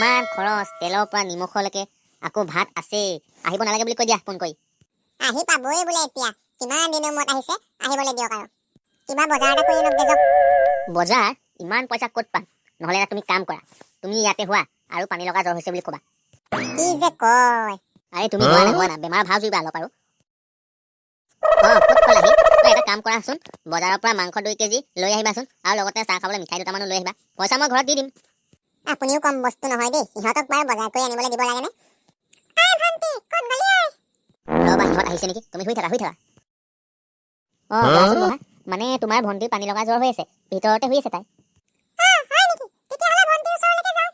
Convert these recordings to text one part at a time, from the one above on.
ইমান খৰচ তেলৰ পৰা নিমখলৈকে আকৌ ভাত আছে আহিব নালাগে বুলি কৈ দিয়া ফোন কৰি আহি পাবই বোলে এতিয়া কিমান দিনৰ মূৰত আহিছে আহিবলৈ দিয়ক আৰু কিবা বজাৰ এটা কৰি আনক দেজক বজাৰ ইমান পইচা ক'ত পাম নহলে তুমি কাম কৰা তুমি ইয়াতে হোৱা আৰু পানী লগা জ্বৰ হৈছে বুলি ক'বা কি যে কয় আৰে তুমি হোৱা না বেমাৰ ভাল জুইবা অলপ আৰু ক'ত ক'লাহি তই এটা কাম কৰাচোন বজাৰৰ পৰা মাংস 2 কেজি লৈ আহিবাচোন আৰু লগতে চাহ খাবলৈ মিঠাই দুটামানো লৈ আহিবা পইচা মই ঘৰত দি দিম আপুনিও কম বস্তু নহয় দেই ইহঁতক বাৰু বজাৰ কৰি আনিবলৈ দিব লাগে নে ভণ্টি ক'ত গলি ৰবা ইহঁত আহিছে নেকি তুমি শুই থাকা বহাচোন বহা মানে তোমাৰ ভণ্টিৰ পানী লগা জ্বৰ হৈ আছে ভিতৰতে শুই আছে তাই হয় নেকি তেতিয়াহ'লে ভণ্টিৰ ওচৰলৈকে যাওঁ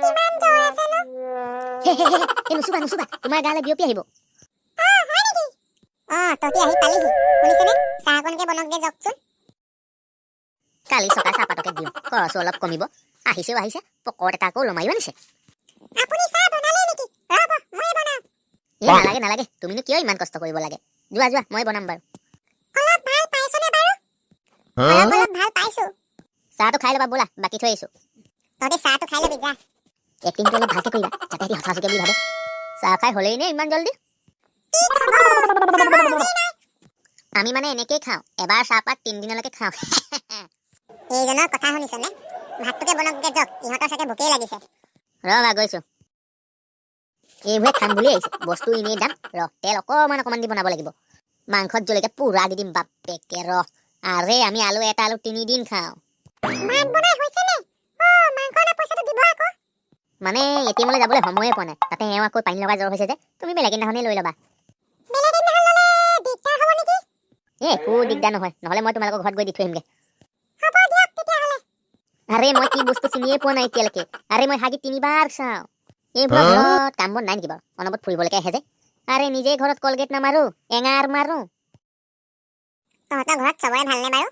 কিমান জ্বৰ আছে নুচুবা তোমাৰ গালে বিয়পি আহিব হয় নেকি তহঁতি আহি পালিহি শুনিছেনে চাহ অকণকে বনকগে যাওকচোন কালি চকা চাহপাতকে দিওঁ খৰচো অলপ কমিব আহিছে পকৰত এটা আকৌ লমাইও আনিছে আপুনি চাহ বনালে নেকি ৰ'ব মই বনাম নালাগে তুমিনো কিয় ইমান কষ্ট কৰিব লাগে যোৱা মই বনাম বাৰু অলপ ভাল পাইছনে বাৰু অলপ ভাল পাইছো চাহটো খাই ল'বা ব'লা বাকী থৈ আহিছো তহঁতি চাহটো খাই ল'বি যা এক্টিংটো অলপ ভালকে কৰিবা যাতে সিহঁতি হঠাৎকে বুলি ভাবে চাহ খাই হ'লেই নে ইমান জল্দি আমি মানে এনেকেই খাওঁ এবাৰ চাহপাত 3 দিনলৈকে খাওঁ এইজনৰ কথা শুনিছনে ভাতটোকে বনকগে যাওক ইহঁতৰ চাগে ভোকেই লাগিছে ৰবা গৈছো এইবোৰে খাম বুলি আহিছে বস্তু এনেই দাম তেল অকণমান দি বনাব লাগিব মাংসত জলকীয়া পুৰা দি দিম বাপেকে আৰে আমি আলু 3 দিন খাওঁ ভাত বনাই হৈছে নে মাংসৰ পইচাটো দিব আকৌ মানে এটিএমলৈ যাবলৈ সময়ে পোৱা নাই তাতে এওঁ আকৌ পানী লগা জ্বৰ হৈছে যে তুমি বেলেগ দিনাখনেই লৈ ল'বা একো দিগদাৰ নহয় নহ'লে মই তোমালোকৰ ঘৰত গৈ দি থৈ আহিমগে আৰে মই কি বস্তু চিনিয়ে পোৱা নাই এতিয়ালৈকে আৰে মই হাগি 3 বাৰ চাওঁ এইবোৰৰ ঘৰত কাম বন নাই নেকি বাৰু অনবৰত ফুৰিবলৈকে আহে যে আৰে নিজে ঘৰত কলগেট নামাৰো এঙাৰ মাৰো তহঁতৰ ঘৰত চবৰে ভালনে বাৰু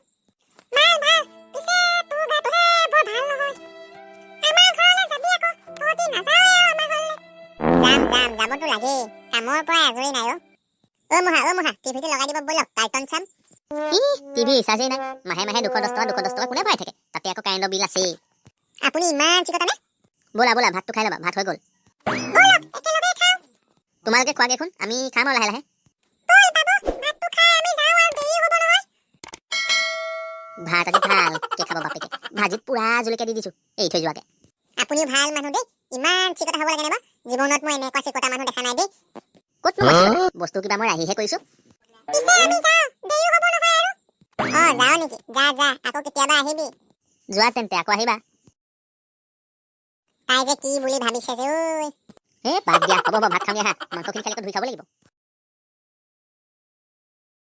ভাল পিছে তোৰ গাটোহে বৰ ভাল নহয় আমাৰ ঘৰলৈ যাবি আকৌ তহঁতি নাযাৱে আমাৰ ঘৰলৈ যাবতো লাগেই কামৰ পৰা আজৰি নাই মহা টিভিটো লগাই দিব ব'লক কাৰ্টুন চাম টিভি ৰিচাৰ্জেই নাই মাহে 210 টকা কোনে ভৰাই থাকে তাতে আকৌ কাৰেণ্টৰ বিল আছেই আপুনি ইমান চিকটানে ব'লা ভাতটো খাই ল'বা ভাত হৈ গ'ল তোমালোকে খোৱা দেখোন আমি খাম আৰু লাহে ভাত আজি ভালকে খাব বাপেকে ভাজিত পুৰা জলকীয়া দি দিছো এৰি থৈ যোৱাকে আপুনি ভাল মানুহ দেই ইমান চিকটা হ'ব লাগে নে জীৱনত মই এনেকুৱা চিকটা মানুহ দেখা নাই দেই ক'তনো বস্তু কিবা মই ৰাহিহে কৰিছো যাও নেকি যা আকৌ কেতিয়াবা আহিবি যোৱা তেন্তে আকৌ আহিবা তাই যে কি বুলি ভাবিছে যে বাদ দিয়া হ'ব ভাত খাওঁ আহা মাংসখিনি খালি ধুই খাব লাগিব